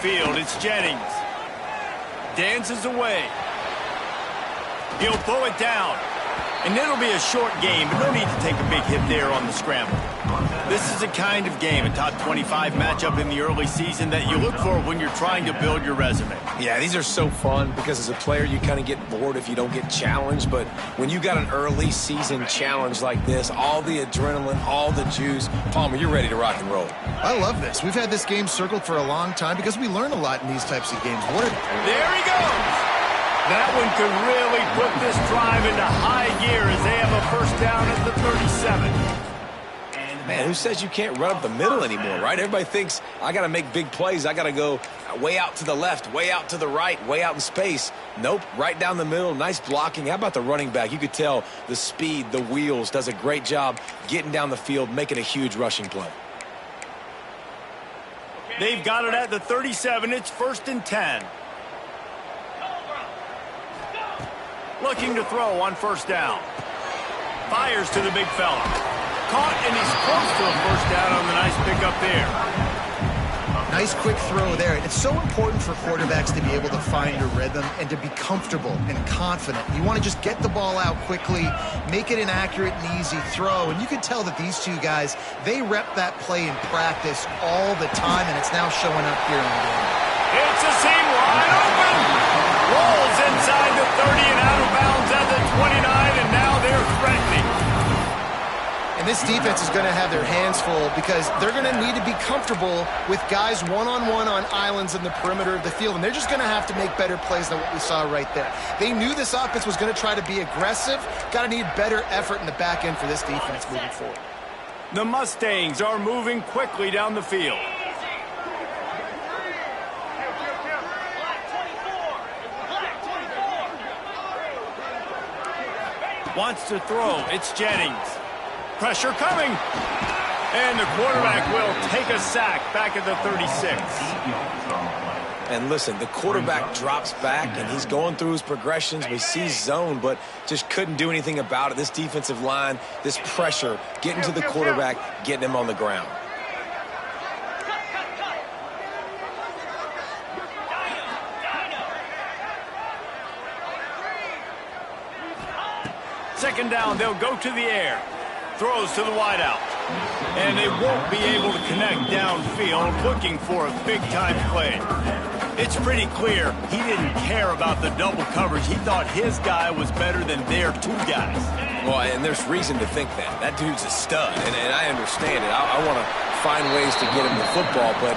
field. It's Jennings. Dances away. He'll pull it down. And it'll be a short game, but no need to take a big hit there on the scramble. This is a kind of game, a top 25 matchup in the early season that you look for when you're trying to build your resume. Yeah, these are so fun because as a player, you kind of get bored if you don't get challenged. But when you got an early season challenge like this, all the adrenaline, all the juice, Palmer, you're ready to rock and roll. I love this. We've had this game circled for a long time because we learn a lot in these types of games. There he goes! That one could really put this drive into high gear as they have a first down at the 37. Man, who says you can't run up the middle anymore, right? Everybody thinks, I got to make big plays. I got to go way out to the left, way out to the right, way out in space. Nope, right down the middle, nice blocking. How about the running back? You could tell the speed, the wheels, does a great job getting down the field, making a huge rushing play. They've got it at the 37. It's 1st and 10. Looking to throw on first down. Fires to the big fella. Caught, and he's close to a first down on the nice pickup there. Nice quick throw there. It's so important for quarterbacks to be able to find your rhythm and to be comfortable and confident. You want to just get the ball out quickly, make it an accurate and easy throw. And you can tell that these two guys, they rep that play in practice all the time, and it's now showing up here in the game. It's a seam wide open. Rolls inside the 30 and out of bounds at the 29, and now they're threatening. And this defense is going to have their hands full because they're going to need to be comfortable with guys one-on-one on islands in the perimeter of the field, and they're just going to have to make better plays than what we saw right there. They knew this offense was going to try to be aggressive. Got to need better effort in the back end for this defense moving forward. The Mustangs are moving quickly down the field. Wants to throw. It's Jennings. Pressure coming. And the quarterback will take a sack back at the 36. And listen, the quarterback drops back, and he's going through his progressions. We see zone, but just couldn't do anything about it. This defensive line, this pressure, getting to the quarterback, getting him on the ground. Second down, they'll go to the air. Throws to the wideout. And they won't be able to connect downfield, looking for a big-time play. It's pretty clear he didn't care about the double coverage. He thought his guy was better than their two guys. Well, and there's reason to think that. That dude's a stud, and I understand it. I want to find ways to get him the football, but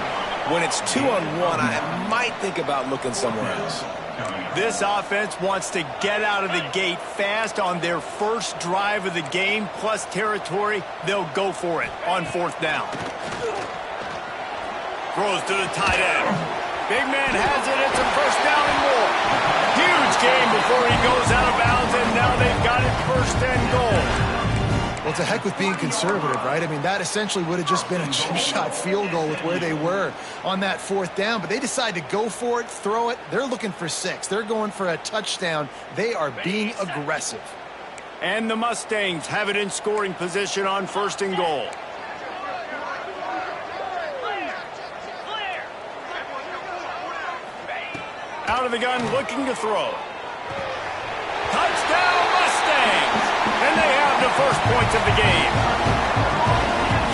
when it's 2-on-1, I might think about looking somewhere else. This offense wants to get out of the gate fast on their first drive of the game, plus territory. They'll go for it on fourth down. Throws to the tight end. Big man has it. It's a first down and more. Huge game before he goes out of bounds, and now they've got it 1st and goal. Well, it's a heck with being conservative, right? I mean, that essentially would have just been a chip shot field goal with where they were on that 4th down. But they decide to go for it, throw it. They're looking for 6. They're going for a touchdown. They are being aggressive. And the Mustangs have it in scoring position on 1st and goal. Out of the gun, looking to throw. Touchdown, Mustangs! And they have the first points of the game.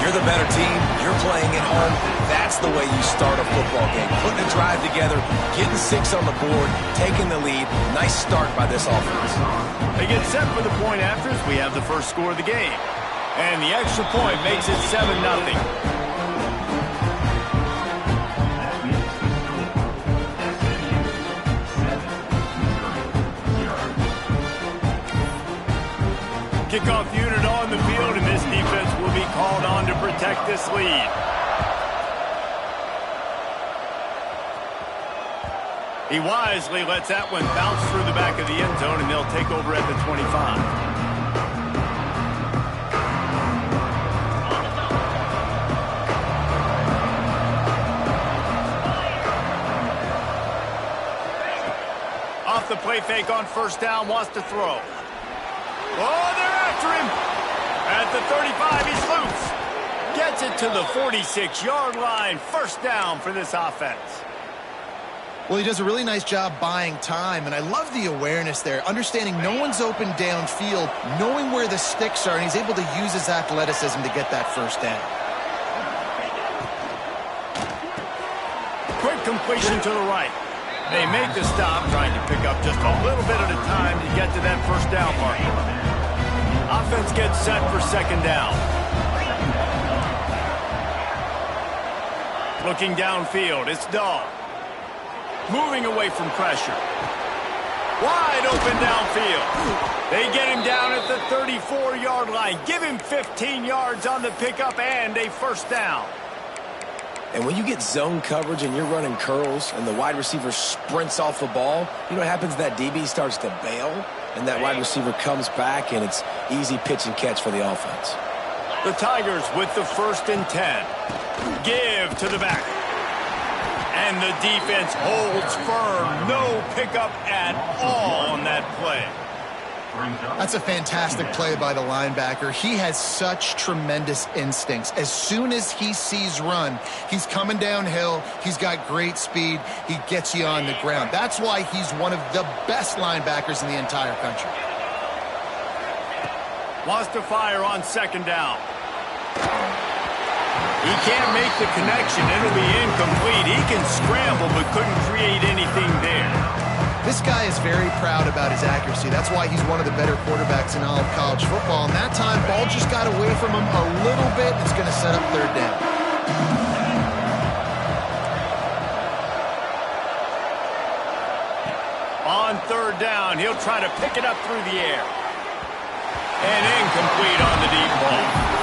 You're the better team. You're playing at home. That's the way you start a football game. Putting a drive together, getting 6 on the board, taking the lead. Nice start by this offense. They get set for the point after as we have the first score of the game. And the extra point makes it 7-0. Kickoff unit on the field, and this defense will be called on to protect this lead. He wisely lets that one bounce through the back of the end zone, and they'll take over at the 25. Off the play fake on first down, wants to throw. Oh, they're after him. At the 35, he's loose. Gets it to the 46-yard line. First down for this offense. Well, he does a really nice job buying time, and I love the awareness there, understanding no one's open downfield, knowing where the sticks are, and he's able to use his athleticism to get that first down. Quick completion to the right. They make the stop, trying to pick up just a little bit at a time to get to that first down mark. Offense gets set for second down. Looking downfield, it's Dahl. Moving away from pressure. Wide open downfield. They get him down at the 34-yard line. Give him 15 yards on the pickup and a first down. And when you get zone coverage and you're running curls and the wide receiver sprints off the ball, you know what happens? That DB starts to bail, and that wide receiver comes back, and it's easy pitch and catch for the offense. The Tigers with the 1st and 10. Give to the back. And the defense holds firm. No pickup at all on that play. That's a fantastic play by the linebacker. He has such tremendous instincts. As soon as he sees run, he's coming downhill. He's got great speed. He gets you on the ground. That's why he's one of the best linebackers in the entire country. Wants to fire on second down. He can't make the connection. It'll be incomplete. He can scramble but couldn't create anything there. This guy is very proud about his accuracy. That's why he's one of the better quarterbacks in all of college football. And that time, ball just got away from him a little bit. It's going to set up third down. On third down, he'll try to pick it up through the air. And incomplete on the deep ball.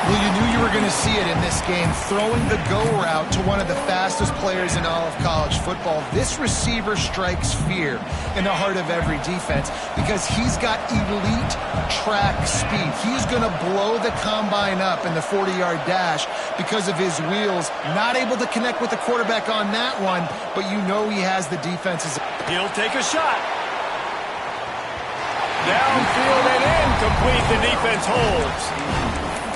Well, you knew you were going to see it in this game, throwing the go route to one of the fastest players in all of college football. This receiver strikes fear in the heart of every defense because he's got elite track speed. He's going to blow the combine up in the 40-yard dash because of his wheels. Not able to connect with the quarterback on that one, but you know he has the defenses. He'll take a shot. Downfield and incomplete. The defense holds.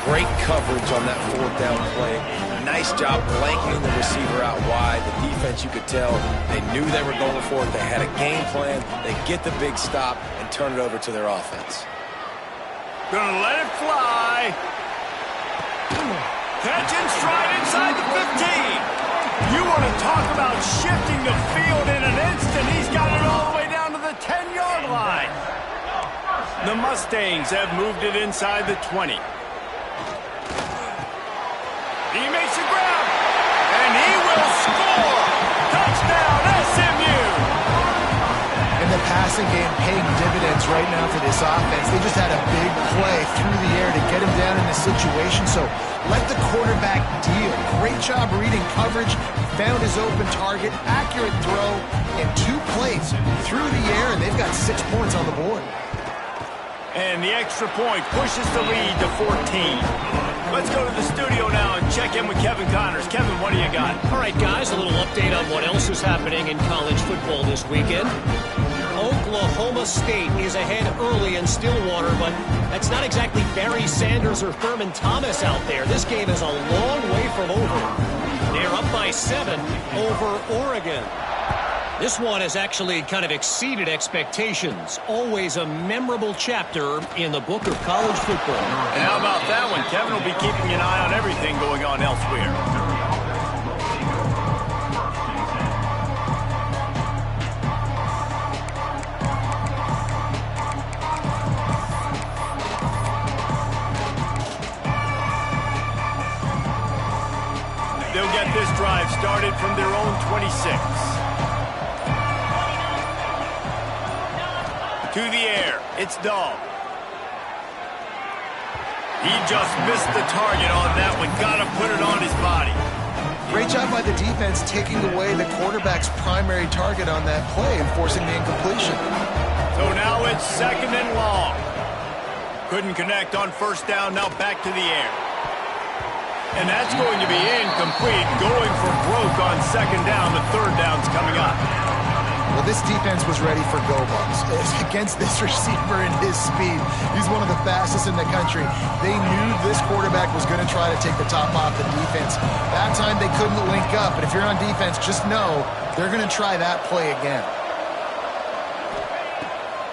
Great coverage on that 4th down play. Nice job blanketing the receiver out wide. The defense, you could tell, they knew they were going for it. They had a game plan. They get the big stop and turn it over to their offense. Gonna let it fly. Catch and stride inside the 15. You want to talk about shifting the field in an instant. He's got it all the way down to the 10-yard line. The Mustangs have moved it inside the 20. He makes a grab, and he will score! Touchdown, SMU! And the passing game paying dividends right now for this offense. They just had a big play through the air to get him down in this situation, so let the quarterback deal. Great job reading coverage. He found his open target, accurate throw, and 2 plays through the air, and they've got 6 points on the board. And the extra point pushes the lead to 14. Let's go to the studio now and check in with Kevin Connors. Kevin, what do you got? All right, guys, a little update on what else is happening in college football this weekend. Oklahoma State is ahead early in Stillwater, but that's not exactly Barry Sanders or Thurman Thomas out there. This game is a long way from over. They're up by 7 over Oregon. This one has actually kind of exceeded expectations. Always a memorable chapter in the book of college football. And how about that one? Kevin will be keeping an eye on everything going on elsewhere. They'll get this drive started from their own 26. To the air, it's Dahl. He just missed the target on that one. Gotta put it on his body. Great job by the defense taking away the quarterback's primary target on that play and forcing the incompletion. So now it's 2nd and long. Couldn't connect on first down, now back to the air. And that's going to be incomplete. Going for broke on 2nd down. The 3rd down's coming up. Well, this defense was ready for go balls against this receiver and his speed. He's one of the fastest in the country. They knew this quarterback was going to try to take the top off the defense. That time they couldn't link up, but if you're on defense, just know they're going to try that play again.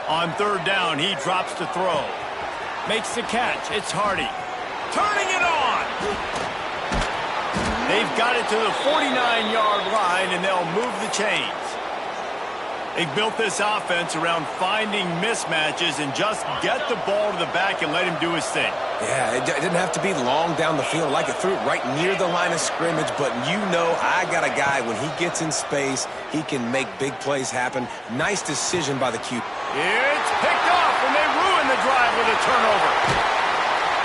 On third down, he drops to throw. Makes the catch. It's Hardy. Turning it on! They've got it to the 49-yard line, and they'll move the chains. They've built this offense around finding mismatches and just get the ball to the back and let him do his thing. Yeah, it didn't have to be long down the field. Like it threw it right near the line of scrimmage, but you know I got a guy, when he gets in space, he can make big plays happen. Nice decision by the QB. It's picked off, and they ruin the drive with a turnover.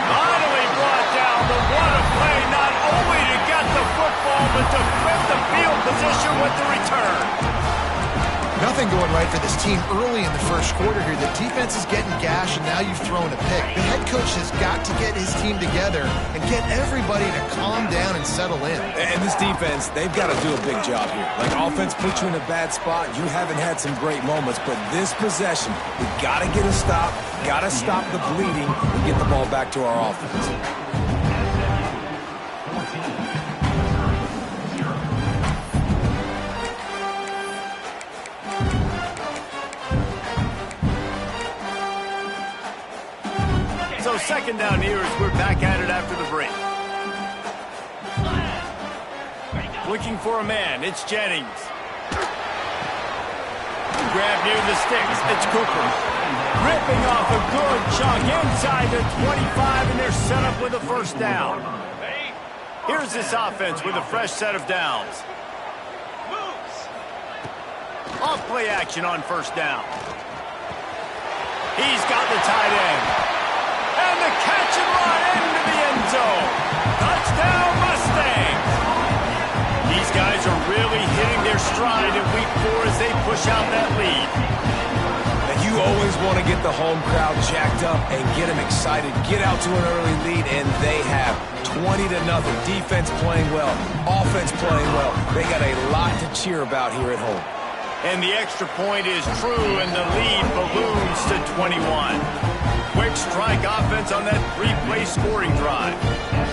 Finally brought down, but what a play, not only to get the football, but to flip the field position with the return. Nothing going right for this team early in the first quarter here. The defense is getting gashed, and now you've thrown a pick. The head coach has got to get his team together and get everybody to calm down and settle in. And this defense, they've got to do a big job here. Like, offense puts you in a bad spot. You haven't had some great moments, but this possession, we got to get a stop, got to stop the bleeding, and get the ball back to our offense. So second down here as we're back at it after the break. Looking for a man. It's Jennings. Grab near the sticks. It's Cooper. Ripping off a good chunk inside the 25, and they're set up with a first down. Here's this offense with a fresh set of downs. Off play action on first down. He's got the tight end. And the catch and run into the end zone. Touchdown, Mustangs. These guys are really hitting their stride in week 4 as they push out that lead. And you always want to get the home crowd jacked up and get them excited. Get out to an early lead, and they have 20-0. Defense playing well, offense playing well. They got a lot to cheer about here at home. And the extra point is true, and the lead balloons to 21. Quick strike offense on that 3-play scoring drive.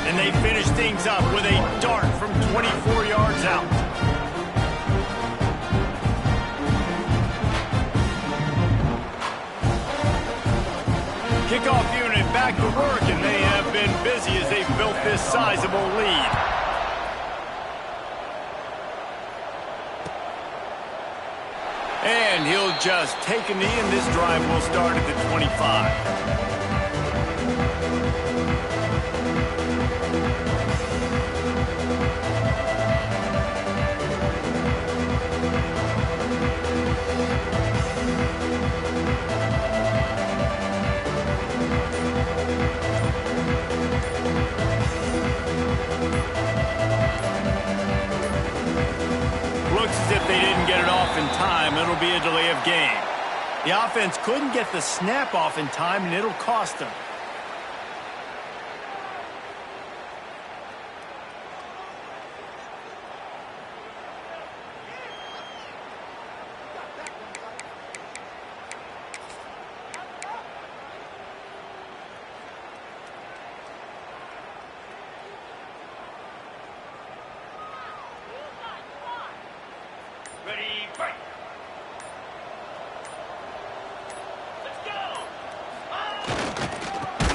And they finish things up with a dart from 24 yards out. Kickoff unit back to work, and they have been busy as they've built this sizable lead. And he'll just take a knee, and this drive will start at the 25. Looks as if they didn't get it off in time. It'll be a delay of game. The offense couldn't get the snap off in time, and it'll cost them.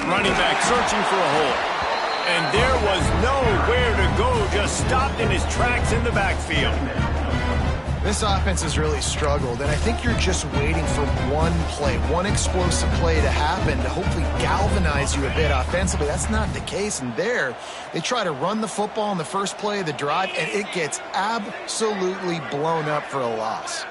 Running back searching for a hole. And there was nowhere to go, just stopped in his tracks in the backfield. This offense has really struggled, and I think you're just waiting for one play, one explosive play to happen to hopefully galvanize you a bit offensively. That's not the case, and there, they try to run the football in the first play of the drive, and it gets absolutely blown up for a loss.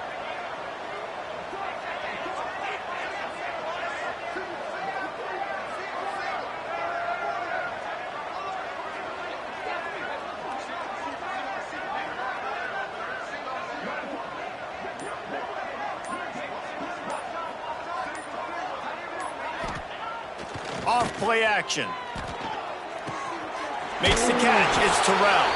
Off play action. Makes the catch. It's Terrell.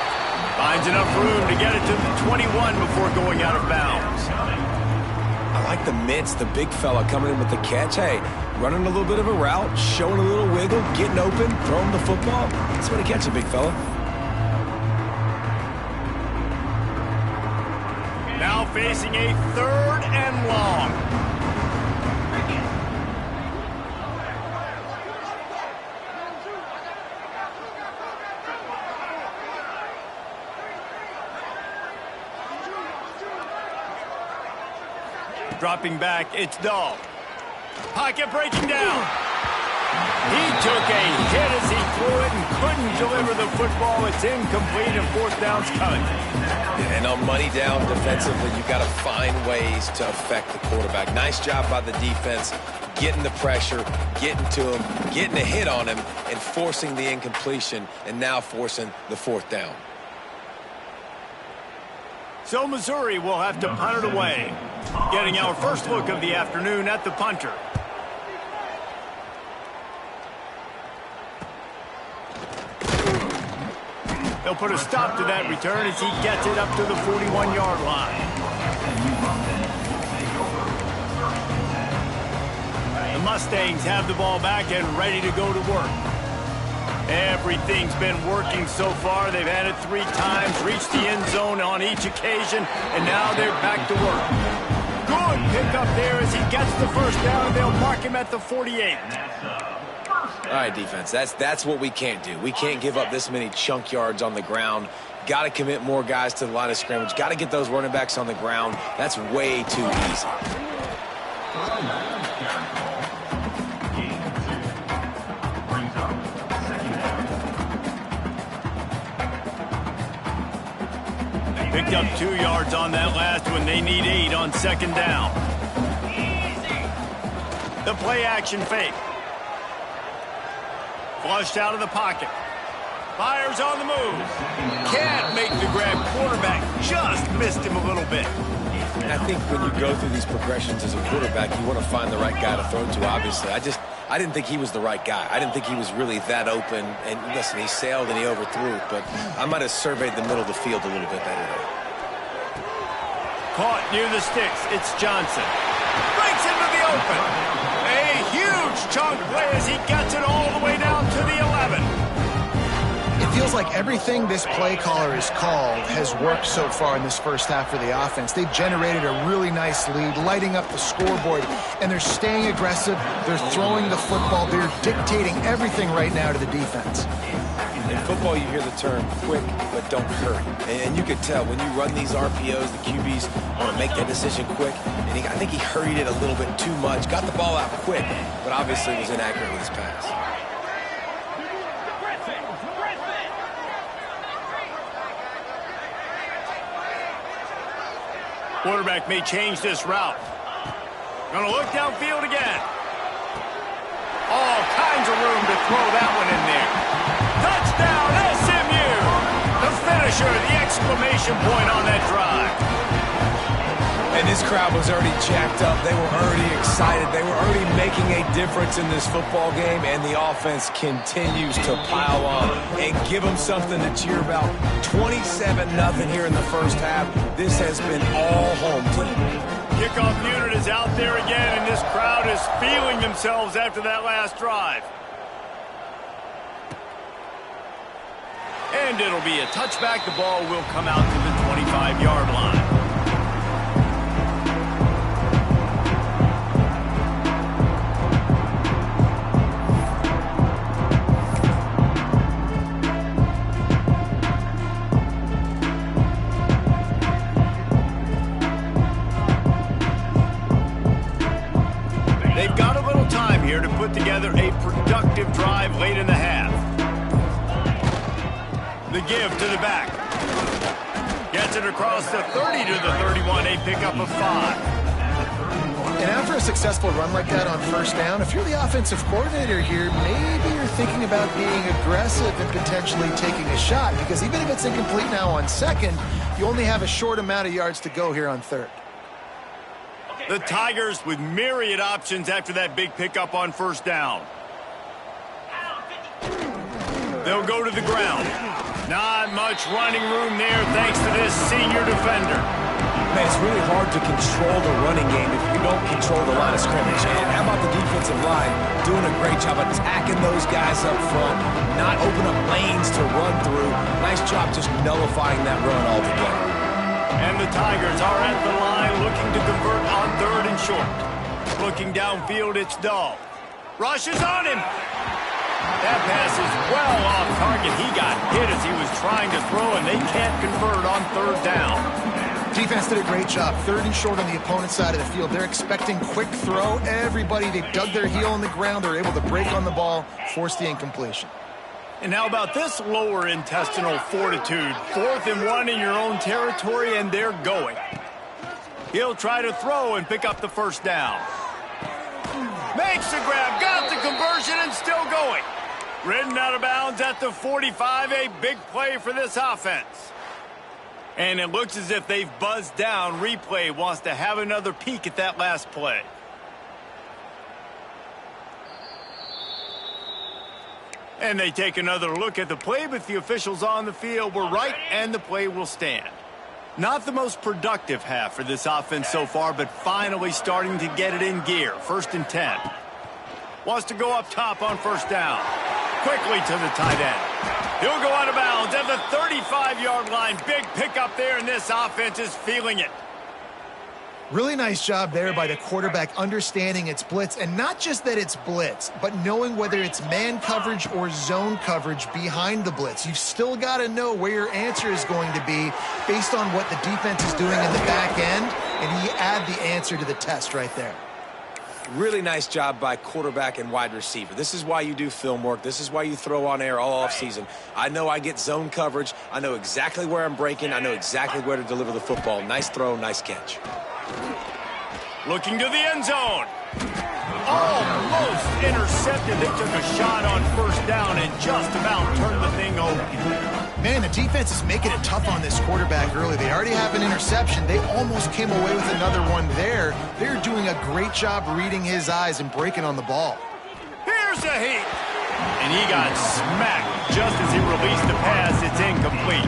Finds enough room to get it to the 21 before going out of bounds. I like the mitts, the big fella coming in with the catch. Hey, running a little bit of a route, showing a little wiggle, getting open, throwing the football. That's when he catches a big fella. Now facing a 3rd and long. Dropping back, it's Dahl. Pocket breaking down. He took a hit as he threw it and couldn't deliver the football. It's incomplete and 4th down's coming. And on money down defensively, you've got to find ways to affect the quarterback. Nice job by the defense, getting the pressure, getting to him, getting a hit on him, and forcing the incompletion, and now forcing the 4th down. So Missouri will have to punt it away. Getting our first look of the afternoon at the punter. They'll put a stop to that return as he gets it up to the 41-yard line. The Mustangs have the ball back and ready to go to work. Everything's been working so far. They've had it 3 times, reached the end zone on each occasion, and now they're back to work. Good pickup there as he gets the first down. They'll mark him at the 48. All right, defense, that's what we can't do. We can't give up this many chunk yards on the ground. Got to commit more guys to the line of scrimmage. Got to get those running backs on the ground. That's way too easy. Picked up 2 yards on that last one. They need 8 on 2nd down. The play action fake. Flushed out of the pocket. Fires on the move. Can't make the grab. Quarterback just missed him a little bit. And I think when you go through these progressions as a quarterback, you want to find the right guy to throw to, obviously. I didn't think he was the right guy. I didn't think he was really that open. And listen, he sailed and he overthrew it, but I might have surveyed the middle of the field a little bit better there. Caught near the sticks. It's Johnson. Breaks into the open. A huge chunk play as he gets it all the way down to the 11. It feels like everything this play caller has called has worked so far in this first half for the offense. They've generated a really nice lead, lighting up the scoreboard, and they're staying aggressive. They're throwing the football. They're dictating everything right now to the defense. In football, you hear the term quick, but don't hurry. And you could tell when you run these RPOs, the QBs want to make that decision quick. And I think he hurried it a little bit too much. Got the ball out quick, but obviously was inaccurate with his pass. Quarterback may change this route. Gonna look downfield again. All kinds of room to throw that one in there. Touchdown, SMU! The finisher, the exclamation point on that drive. And this crowd was already jacked up. They were already excited. They were already making a difference in this football game, and the offense continues to pile on and give them something to cheer about. 27-0 here in the first half. This has been all home team. Kickoff unit is out there again, and this crowd is feeling themselves after that last drive. And it'll be a touchback. The ball will come out to the 25-yard line. They've got a little time here to put together a productive drive late in the half. The give to the back. Gets it across the 30 to the 31, a pickup of 5. And after a successful run like that on first down, if you're the offensive coordinator here, maybe you're thinking about being aggressive and potentially taking a shot, because even if it's incomplete now on 2nd, you only have a short amount of yards to go here on 3rd. The Tigers with myriad options after that big pickup on first down. They'll go to the ground. Not much running room there thanks to this senior defender. Man, it's really hard to control the running game if you don't control the line of scrimmage. And how about the defensive line doing a great job attacking those guys up front, not open up lanes to run through. Nice job just nullifying that run altogether. And the Tigers are at the line looking to convert on 3rd and short. Looking downfield, it's Dahl. Rushes on him. That pass is well off target. He got hit as he was trying to throw, and they can't convert on 3rd down. Defense did a great job. 3rd and short on the opponent's side of the field. They're expecting quick throw. Everybody, they dug their heel in the ground. They're able to break on the ball, force the incompletion. And how about this lower intestinal fortitude? 4th and 1 in your own territory, and they're going. He'll try to throw and pick up the 1st down. Makes the grab, got the conversion, and still going. Ridden out of bounds at the 45, a big play for this offense. And it looks as if they've buzzed down. Replay wants to have another peek at that last play. And they take another look at the play, but the officials on the field were right, and the play will stand. Not the most productive half for this offense so far, but finally starting to get it in gear. 1st and 10. Wants to go up top on 1st down. Quickly to the tight end. He'll go out of bounds at the 35-yard line. Big pickup there, and this offense is feeling it. Really nice job there by the quarterback understanding it's blitz, and not just that it's blitz, but knowing whether it's man coverage or zone coverage behind the blitz. You've still got to know where your answer is going to be based on what the defense is doing in the back end, and he add the answer to the test right there. Really nice job by quarterback and wide receiver. This is why you do film work. This is why you throw on air all offseason. I know I get zone coverage. I know exactly where I'm breaking. I know exactly where to deliver the football. Nice throw, nice catch. Looking to the end zone. Almost intercepted. They took a shot on 1st down and just about turned the thing over. Man, the defense is making it tough on this quarterback early. They already have an interception. They almost came away with another one there. They're doing a great job reading his eyes and breaking on the ball. Here's a heat. And he got smacked just as he released the pass. It's incomplete.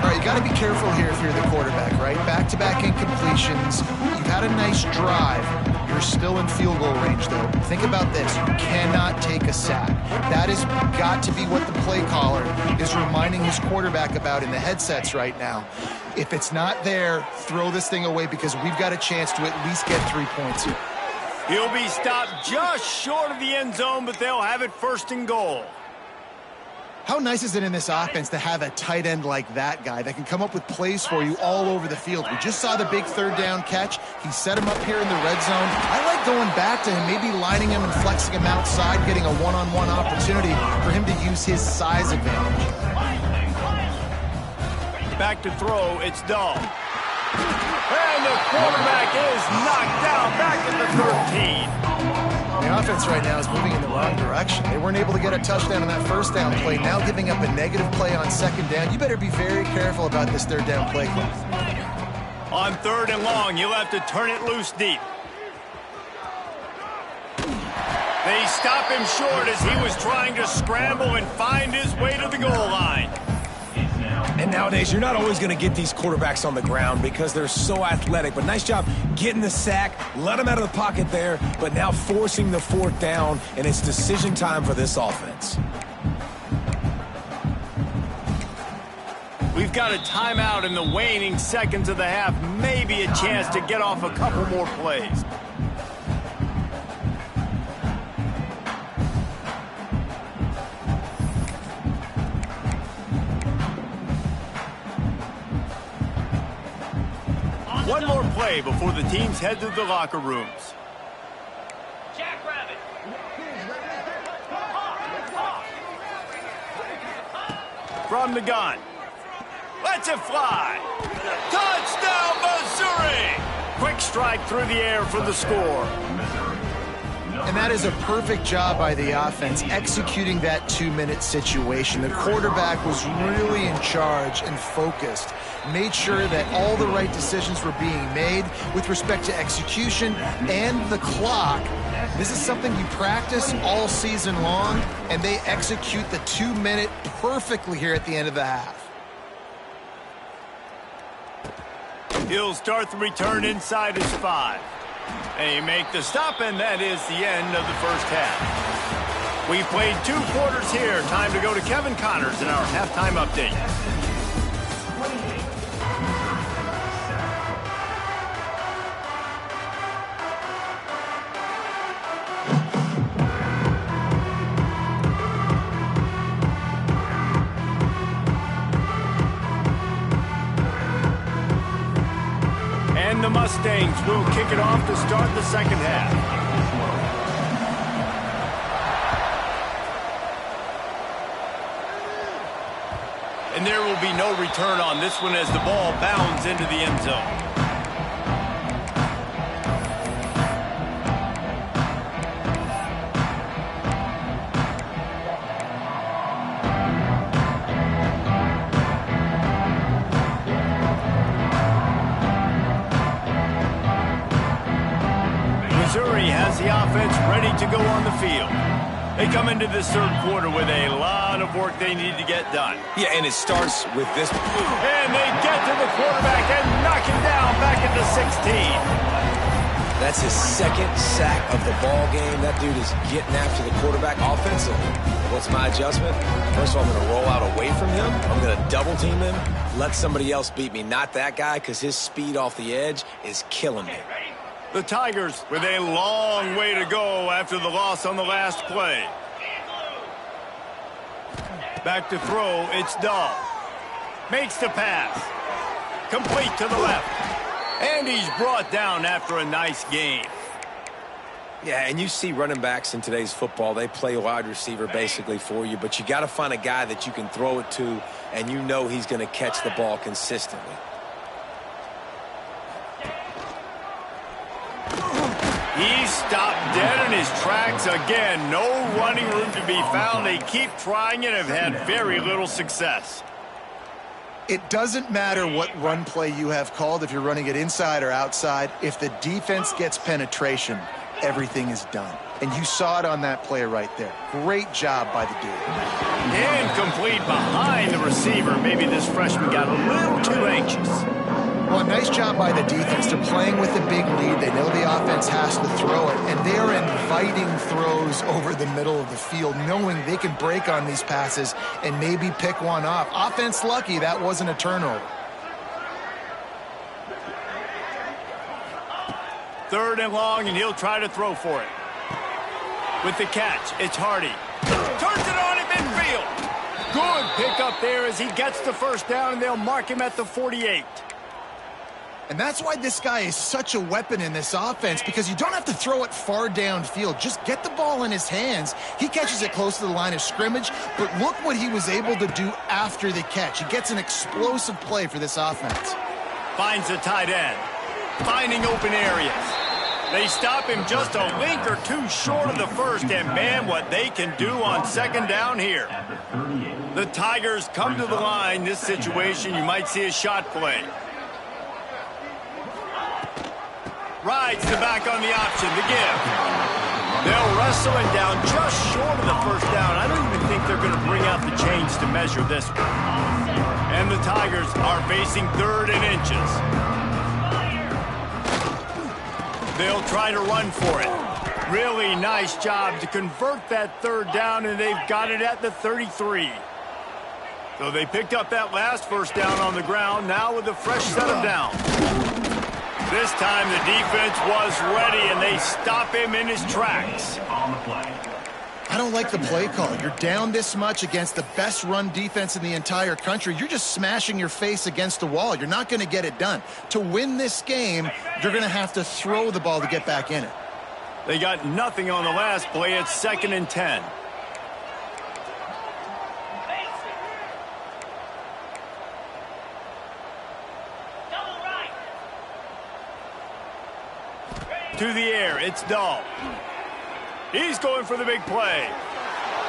All right, you got to be careful here if you're the quarterback, right? Back-to-back incompletions. You've had a nice drive. You're still in field goal range, though. Think about this. You cannot take a sack. That has got to be what the play caller is reminding his quarterback about in the headsets right now. If it's not there, throw this thing away because we've got a chance to at least get 3 points here. He'll be stopped just short of the end zone, but they'll have it 1st and goal. How nice is it in this offense to have a tight end like that guy that can come up with plays for you all over the field? We just saw the big 3rd down catch. He set him up here in the red zone. I like going back to him, maybe lining him and flexing him outside, getting a one-on-one opportunity for him to use his size advantage. Back to throw, it's Dahl. And the quarterback is knocked down back at the 13. The offense right now is moving in the wrong direction. They weren't able to get a touchdown on that 1st down play. Now giving up a negative play on 2nd down. You better be very careful about this 3rd down play call. On 3rd and long, you'll have to turn it loose deep. They stop him short as he was trying to scramble and find his way to the goal line. And nowadays, you're not always going to get these quarterbacks on the ground because they're so athletic. But nice job getting the sack, let them out of the pocket there, but now forcing the 4th down, and it's decision time for this offense. We've got a timeout in the waning seconds of the half. Maybe a chance to get off a couple more plays. One more play before the teams head to the locker rooms. From the gun. Lets it fly. Touchdown, Missouri! Quick strike through the air for the score. And that is a perfect job by the offense, executing that 2-minute situation. The quarterback was really in charge and focused, made sure that all the right decisions were being made with respect to execution and the clock. This is something you practice all season long, and they execute the 2-minute perfectly here at the end of the half. He'll start the return inside his 5. They make the stop, and that is the end of the first half. We played 2 quarters here. Time to go to Kevin Connors in our halftime update. And the Mustangs will kick it off to start the second half. And there will be no return on this one as the ball bounds into the end zone. Missouri has the offense ready to go on the field. They come into this third quarter with a lot of work they need to get done. Yeah, and it starts with this. And they get to the quarterback and knock him down back at the 16. That's his second sack of the ball game. That dude is getting after the quarterback offensively. What's my adjustment? First of all, I'm going to roll out away from him. I'm going to double team him. Let somebody else beat me, not that guy, because his speed off the edge is killing me. The Tigers with a long way to go after the loss on the last play. Back to throw, it's Dahl. Makes the pass. Complete to the left. And he's brought down after a nice gain. Yeah, and you see running backs in today's football, they play wide receiver basically for you, but you got to find a guy that you can throw it to, and you know he's going to catch the ball consistently. He stopped dead in his tracks again. No running room to be found. They keep trying and have had very little success. It doesn't matter what run play you have called, if you're running it inside or outside. If the defense gets penetration, everything is done. And you saw it on that play right there. Great job by the dude. Incomplete behind the receiver. Maybe this freshman got a little too anxious. Well, nice job by the defense. They're playing with a big lead. They know the offense has to throw it, and they're inviting throws over the middle of the field, knowing they can break on these passes and maybe pick one off. Offense lucky that wasn't a turnover. Third and long, and he'll try to throw for it. With the catch, it's Hardy. Turns it on in midfield. Good pickup there as he gets the first down, and they'll mark him at the 48. And that's why this guy is such a weapon in this offense, because you don't have to throw it far downfield. Just get the ball in his hands. He catches it close to the line of scrimmage, but look what he was able to do after the catch. He gets an explosive play for this offense. Finds the tight end. Finding open areas. They stop him just a link or two short of the first, and man, what they can do on second down here. The Tigers come to the line. This situation, you might see a shot play. Rides the back on the option, the give. They'll wrestle him down just short of the first down. I don't even think they're going to bring out the chains to measure this one. And the Tigers are facing 3rd and inches. They'll try to run for it. Really nice job to convert that 3rd down, and they've got it at the 33. So they picked up that last first down on the ground, now with a fresh set of downs. This time the defense was ready, and they stop him in his tracks. I don't like the play call. You're down this much against the best run defense in the entire country. You're just smashing your face against the wall. You're not going to get it done. To win this game, you're going to have to throw the ball to get back in it. They got nothing on the last play. It's 2nd and 10. To the air, it's Dahl. He's going for the big play.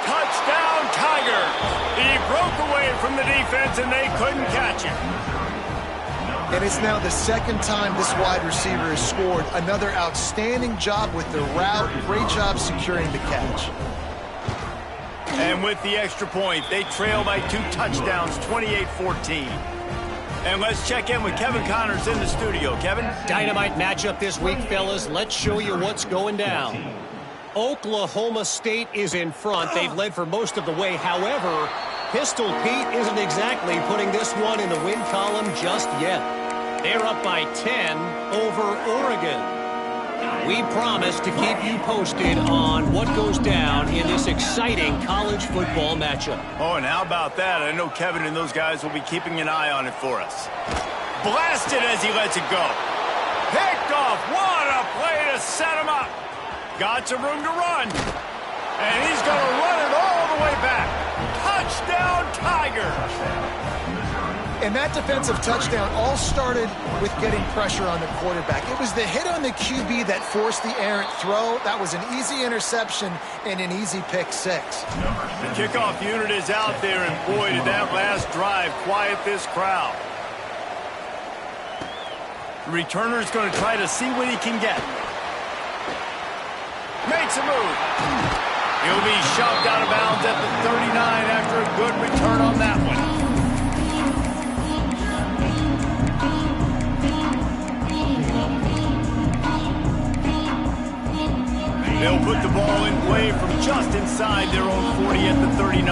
Touchdown, Tigers! He broke away from the defense, and they couldn't catch him. And it's now the 2nd time this wide receiver has scored. Another outstanding job with the route. Great job securing the catch. And with the extra point, they trail by 2 touchdowns, 28-14. And let's check in with Kevin Connors in the studio. Kevin? Dynamite matchup this week, fellas. Let's show you what's going down. Oklahoma State is in front. They've led for most of the way. However, Pistol Pete isn't exactly putting this one in the win column just yet. They're up by 10 over Oregon. We promise to keep you posted on what goes down in this exciting college football matchup. Oh, and how about that? I know Kevin and those guys will be keeping an eye on it for us. Blasted as he lets it go. Picked off. What a play to set him up. Got some room to run. And he's going to run it all the way back. Touchdown, Tigers. And that defensive touchdown all started with getting pressure on the quarterback. It was the hit on the QB that forced the errant throw. That was an easy interception and an easy pick six. The kickoff unit is out there, and boy, did that last drive quiet this crowd. The returner's going to try to see what he can get. Makes a move. He'll be shoved out of bounds at the 39 after a good return on that one. They'll put the ball in play from just inside their own 40 at the 39.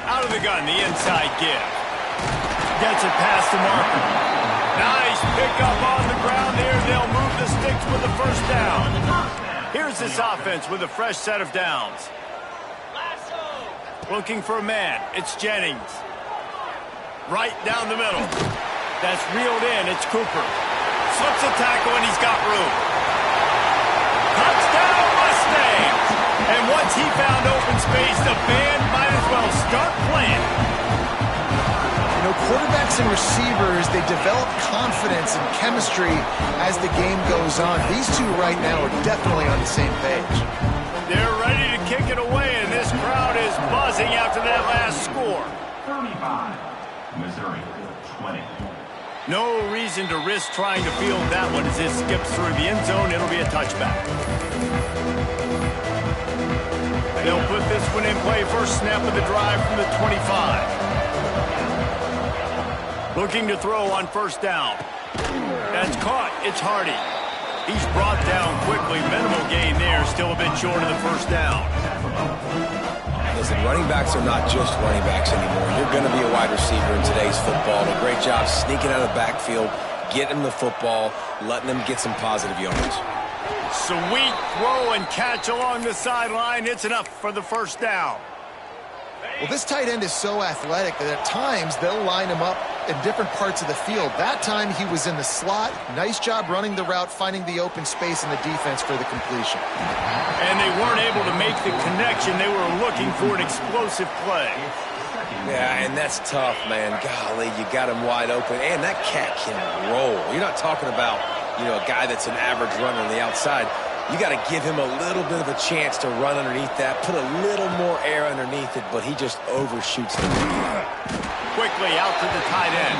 Out of the gun, the inside give. Gets it past the marker. Nice pickup on the ground there. They'll move the sticks with the first down. Here's this offense with a fresh set of downs. Looking for a man. It's Jennings. Right down the middle. That's reeled in. It's Cooper. Slips a tackle and he's got room. Touchdown, Mustangs! And once he found open space, the band might as well start playing. You know, quarterbacks and receivers, they develop confidence and chemistry as the game goes on. These two right now are definitely on the same page. They're ready to kick it away, and this crowd is buzzing after that last score. 35, Missouri, 20. No reason to risk trying to field that one as it skips through the end zone. It'll be a touchback. They'll put this one in play. First snap of the drive from the 25. Looking to throw on first down. That's caught. It's Hardy. He's brought down quickly. Minimal gain there. Still a bit short of the first down. Listen, running backs are not just running backs anymore. You're going to be a wide receiver in today's football. A great job sneaking out of the backfield, getting them the football, letting them get some positive yards. Sweet throw and catch along the sideline. It's enough for the first down. Well, this tight end is so athletic that at times they'll line him up in different parts of the field. That time he was in the slot. Nice job running the route, finding the open space in the defense for the completion. And they weren't able to make the connection. They were looking for an explosive play. Yeah, and that's tough, man. Golly, you got him wide open. And that cat can roll. You're not talking about, you know, a guy that's an average runner on the outside. You got to give him a little bit of a chance to run underneath that, put a little more air underneath it, but he just overshoots the ball. Quickly out to the tight end.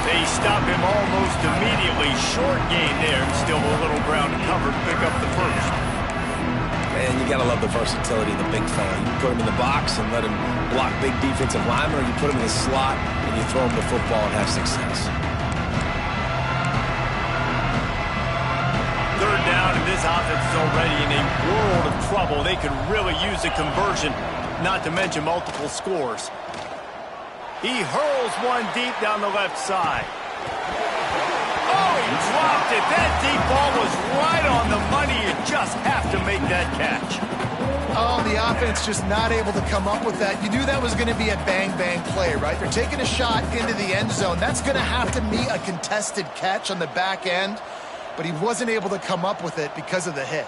They stop him almost immediately. Short gain there, and still a little ground to cover to pick up the first. Man, you got to love the versatility of the big fella. You put him in the box and let him block big defensive linemen, or you put him in the slot and you throw him the football and have success. Third down, and this offense is already in a world of trouble. They could really use a conversion, not to mention multiple scores. He hurls one deep down the left side. Oh, he dropped it. That deep ball was right on the money. You just have to make that catch. Oh, the offense just not able to come up with that. You knew that was going to be a bang-bang play, right? They're taking a shot into the end zone. That's going to have to be a contested catch on the back end, but he wasn't able to come up with it because of the hit.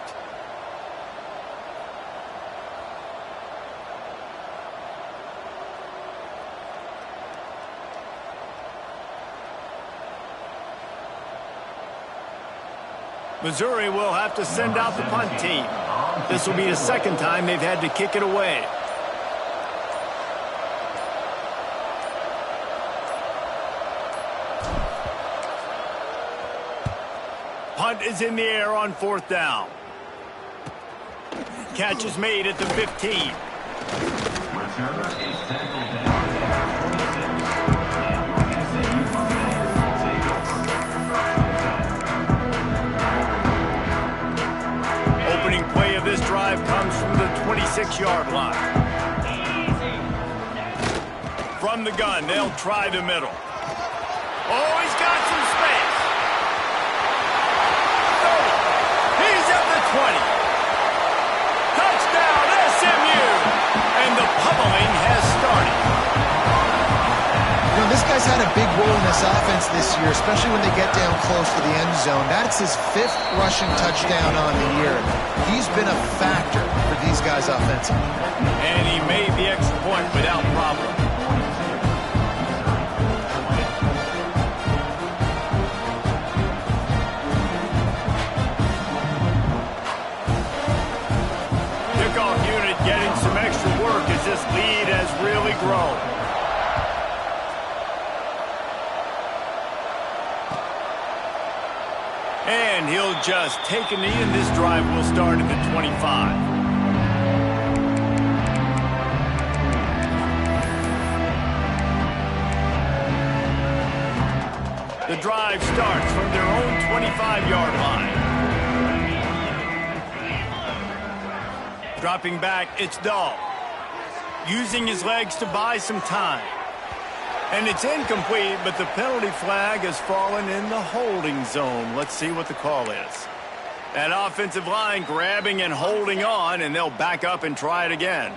Missouri will have to send out the punt team. This will be the second time they've had to kick it away. Punt is in the air on fourth down. Catch is made at the 15. from the 26-yard line. From the gun, they'll try the middle. Oh, he's got some space. 30. He's at the 20. Touchdown, SMU. And the pummeling has started. You know, this guy's had a big role in this offense this year, especially when they get down close to the end zone. That's his 5th rushing touchdown on the year. He's been a factor for these guys offensively. And he made the extra point without problem. Kickoff unit getting some extra work as this lead has really grown. And he'll just take a knee, and this drive will start at the 25. The drive starts from their own 25-yard line. Dropping back, it's Dahl. Using his legs to buy some time. And it's incomplete, but the penalty flag has fallen in the holding zone. Let's see what the call is. That offensive line grabbing and holding on, and they'll back up and try it again.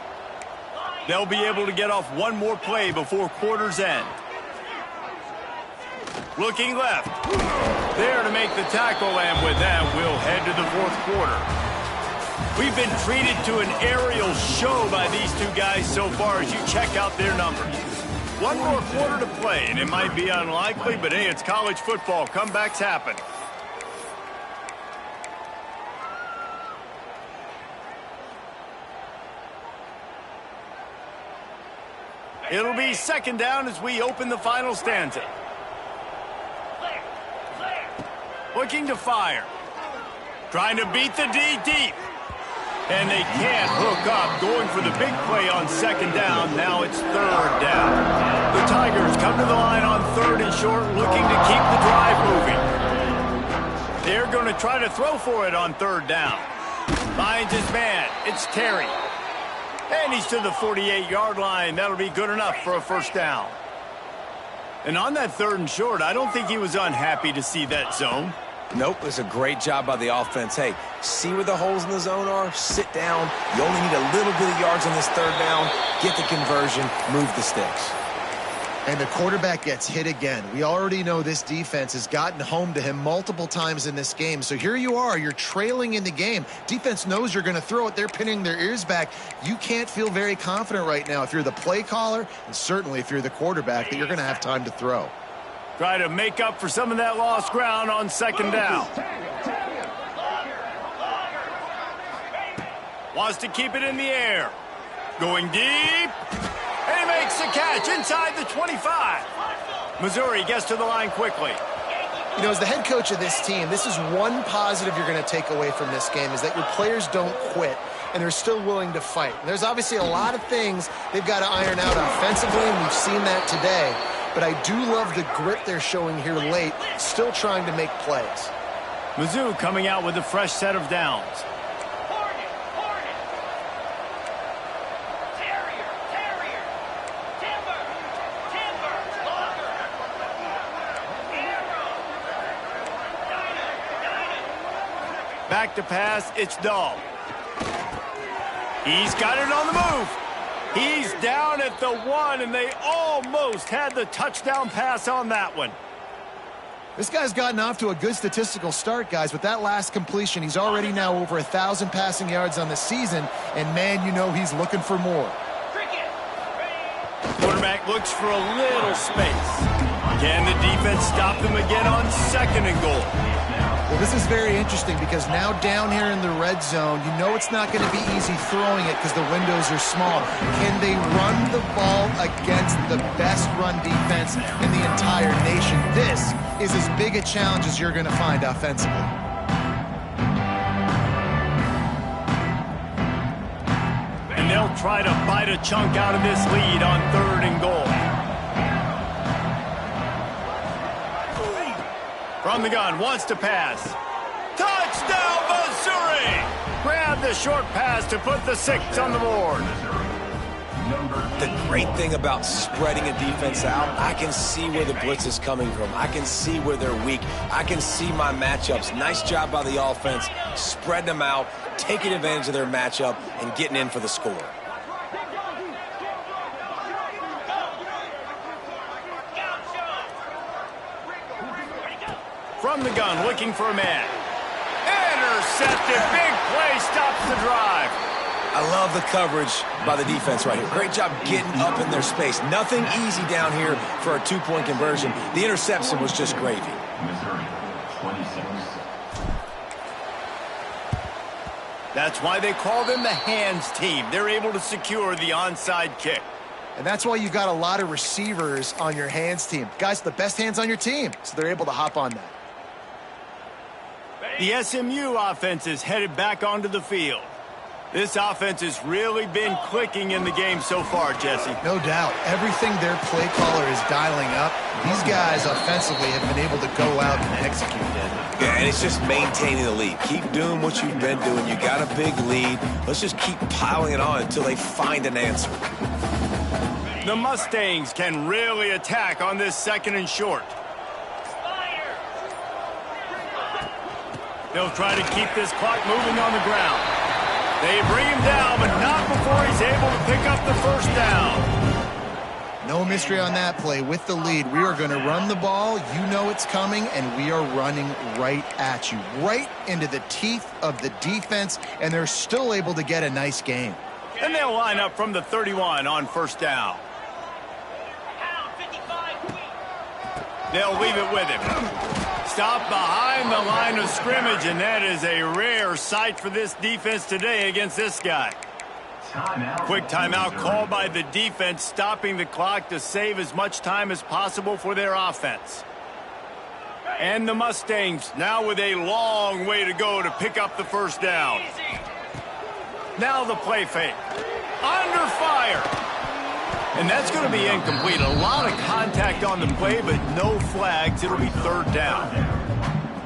They'll be able to get off one more play before quarter's end. Looking left. There to make the tackle, and with that, we'll head to the 4th quarter. We've been treated to an aerial show by these two guys so far as you check out their numbers. One more quarter to play, and it might be unlikely, but hey, it's college football. Comebacks happen. It'll be 2nd down as we open the final stanza. Looking to fire. Trying to beat the D deep. And they can't hook up. Going for the big play on 2nd down. Now it's 3rd down. The Tigers come to the line on 3rd and short, looking to keep the drive moving. They're going to try to throw for it on 3rd down. Finds his man. It's Terry. And he's to the 48-yard line. That'll be good enough for a 1st down. And on that 3rd and short, I don't think he was unhappy to see that zone. Nope, it's a great job by the offense. Hey, see where the holes in the zone are? Sit down. You only need a little bit of yards on this 3rd down. Get the conversion. Move the sticks. And the quarterback gets hit again. We already know this defense has gotten home to him multiple times in this game. So here you are. You're trailing in the game. Defense knows you're going to throw it. They're pinning their ears back. You can't feel very confident right now if you're the play caller, and certainly if you're the quarterback, that you're going to have time to throw. Try to make up for some of that lost ground on 2nd down. Wants to keep it in the air. Going deep. And he makes the catch inside the 25. Missouri gets to the line quickly. You know, as the head coach of this team, this is one positive you're going to take away from this game, is that your players don't quit and they're still willing to fight. And there's obviously a lot of things they've got to iron out offensively, and we've seen that today. But I do love the grit they're showing here late, still trying to make plays. Mizzo coming out with a fresh set of downs. Back to pass, it's Dahl. He's got it on the move. He's down at the 1, and they almost had the touchdown pass on that one. This guy's gotten off to a good statistical start, guys. With that last completion, he's already now over 1,000 passing yards on the season, and man, you know he's looking for more. Quarterback looks for a little space. Can the defense stop them again on 2nd and goal? Well, this is very interesting because now down here in the red zone, you know it's not going to be easy throwing it because the windows are small. Can they run the ball against the best run defense in the entire nation? This is as big a challenge as you're going to find offensively. And they'll try to bite a chunk out of this lead on 3rd and goal. From the gun, wants to pass. Touchdown, Missouri! Grab the short pass to put the 6 on the board. The great thing about spreading a defense out, I can see where the blitz is coming from. I can see where they're weak. I can see my matchups. Nice job by the offense, spreading them out, taking advantage of their matchup, and getting in for the score. From the gun, looking for a man. Intercepted. Big play stops the drive. I love the coverage by the defense right here. Great job getting up in their space. Nothing easy down here for a 2-point conversion. The interception was just gravy. Missouri, 26. That's why they call them the hands team. They're able to secure the onside kick. And that's why you got a lot of receivers on your hands team. Guys, the best hands on your team, so they're able to hop on that. The SMU offense is headed back onto the field. This offense has really been clicking in the game so far, Jesse. No doubt. Everything their play caller is dialing up, these guys offensively have been able to go out and execute it. Yeah, and it's just maintaining the lead. Keep doing what you've been doing. You got a big lead. Let's just keep piling it on until they find an answer. The Mustangs can really attack on this 2nd and short. They'll try to keep this clock moving on the ground. They bring him down, but not before he's able to pick up the first down. No mystery on that play. With the lead, we are going to run the ball. You know it's coming, and we are running right at you, right into the teeth of the defense, and they're still able to get a nice gain. And they'll line up from the 31 on first down. They'll leave it with him. Stop behind the line of scrimmage, and that is a rare sight for this defense today against this guy. Quick timeout called by the defense, stopping the clock to save as much time as possible for their offense. And the Mustangs now with a long way to go to pick up the first down. Now the play fake. Under fire. And that's going to be incomplete. A lot of contact on the play, but no flags. It'll be 3rd down.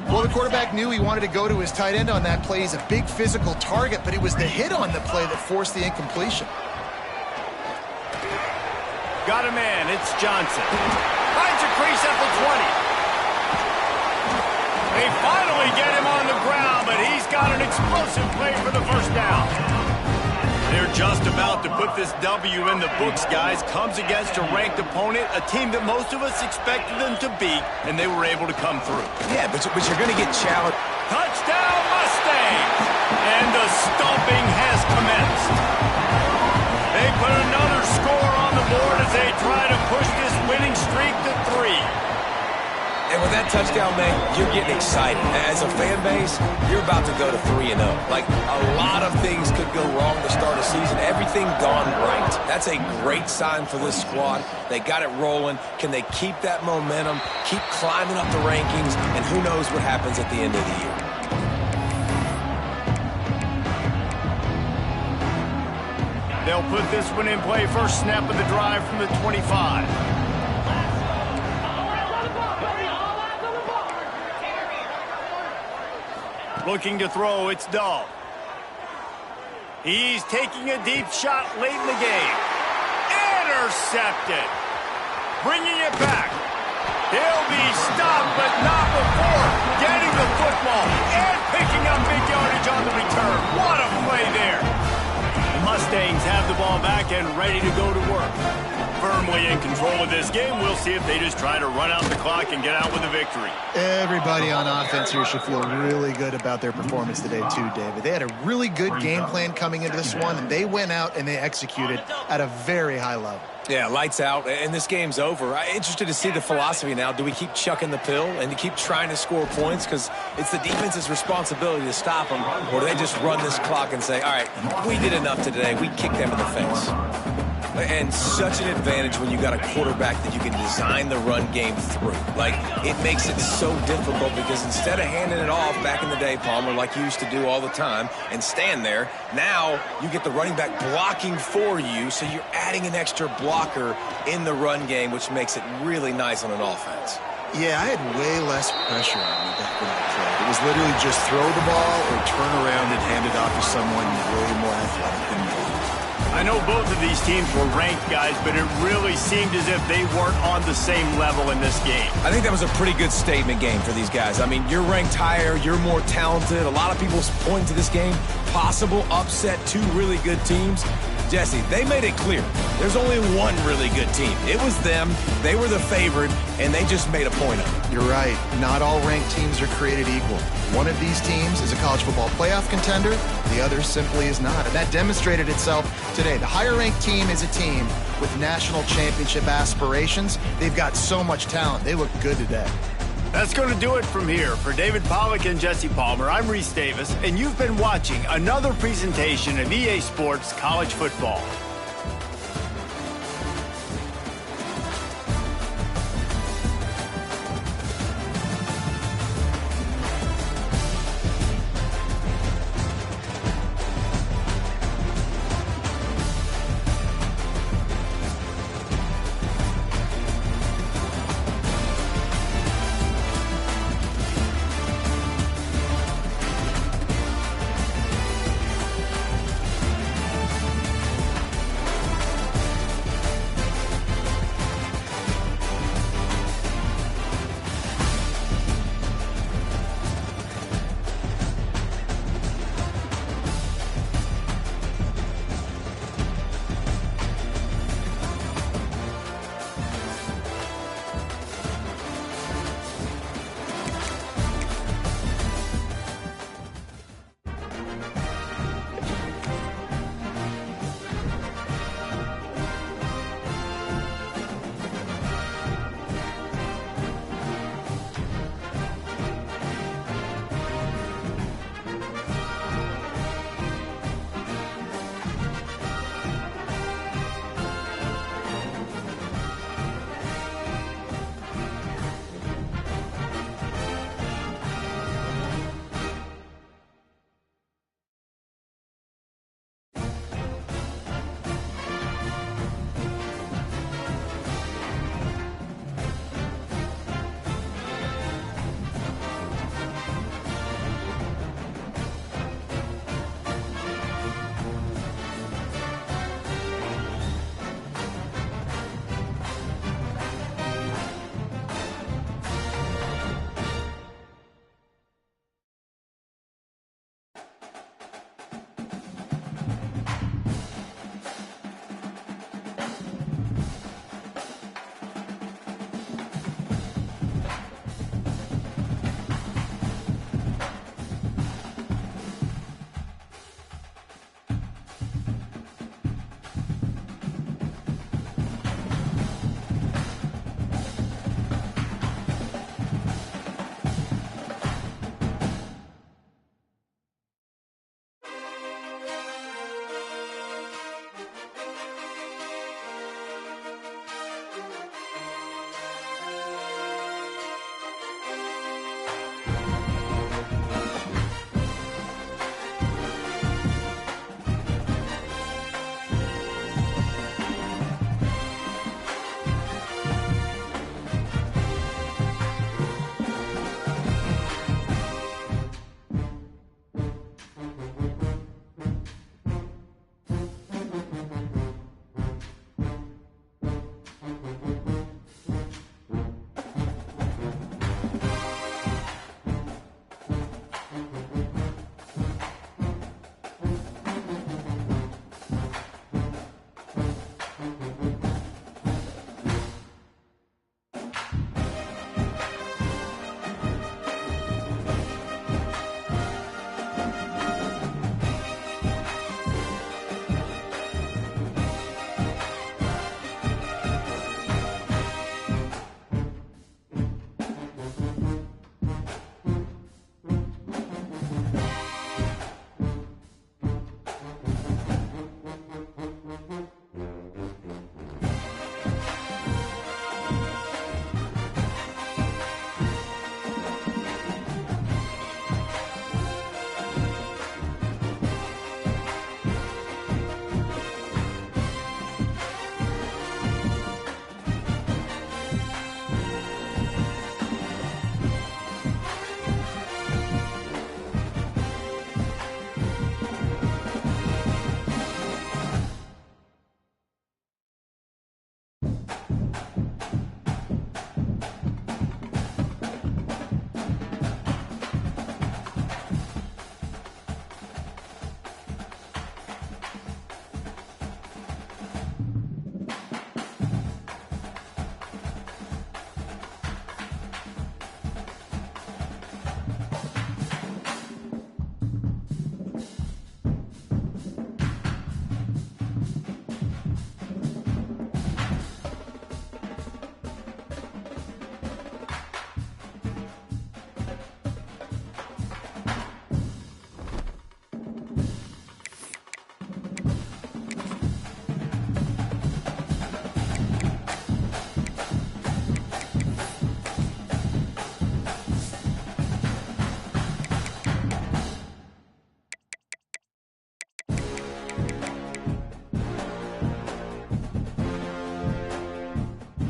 Well, the quarterback knew he wanted to go to his tight end on that play. He's a big physical target, but it was the hit on the play that forced the incompletion. Got a man. It's Johnson. Finds a crease at the 20. They finally get him on the ground, but he's got an explosive play for the first down. They're just about to put this W in the books, guys. Comes against a ranked opponent, a team that most of us expected them to beat, and they were able to come through. Yeah, but you're going to get challenged. Touchdown, Mustangs! And the stomping has commenced. They put another score on the board as they try to push this winning streak to 3. And with that touchdown, man, you're getting excited. As a fan base, you're about to go to 3-0. Like, a lot of things could go wrong to start a season. Everything gone right. That's a great sign for this squad. They got it rolling. Can they keep that momentum, keep climbing up the rankings, and who knows what happens at the end of the year. They'll put this one in play. First snap of the drive from the 25. Looking to throw, it's Dahl. He's taking a deep shot late in the game. Intercepted. Bringing it back. He'll be stopped, but not before getting the football and picking up big yardage on the return. What a play there. The Mustangs have the ball back and ready to go to work. Firmly in control of this game. We'll see if they just try to run out the clock and get out with a victory. Everybody on offense here should feel really good about their performance today too, David. They had a really good game plan coming into this one, and they went out and they executed at a very high level. Yeah, lights out, and this game's over. I'm interested to see the philosophy now. Do we keep chucking the pill and to keep trying to score points? Because it's the defense's responsibility to stop them. Or do they just run this clock and say, all right, we did enough today. We kicked them in the face. And such an advantage when you got a quarterback that you can design the run game through. Like, it makes it so difficult because instead of handing it off back in the day, Palmer, like you used to do all the time, and stand there, now you get the running back blocking for you, so you're adding an extra blocker in the run game, which makes it really nice on an offense. Yeah, I had way less pressure on me back when I played. It was literally just throw the ball or turn around and hand it off to someone way more athletic than me. I know both of these teams were ranked, guys, but it really seemed as if they weren't on the same level in this game. I think that was a pretty good statement game for these guys. I mean, you're ranked higher, you're more talented. A lot of people point to this game, possible upset, two really good teams. Jesse, they made it clear. There's only one really good team. It was them. They were the favorite, and they just made a point of it. You're right. Not all ranked teams are created equal. One of these teams is a college football playoff contender. The other simply is not. And that demonstrated itself today. The higher-ranked team is a team with national championship aspirations. They've got so much talent. They look good today. That's going to do it from here. For David Pollack and Jesse Palmer, I'm Reese Davis, and you've been watching another presentation of EA Sports College Football.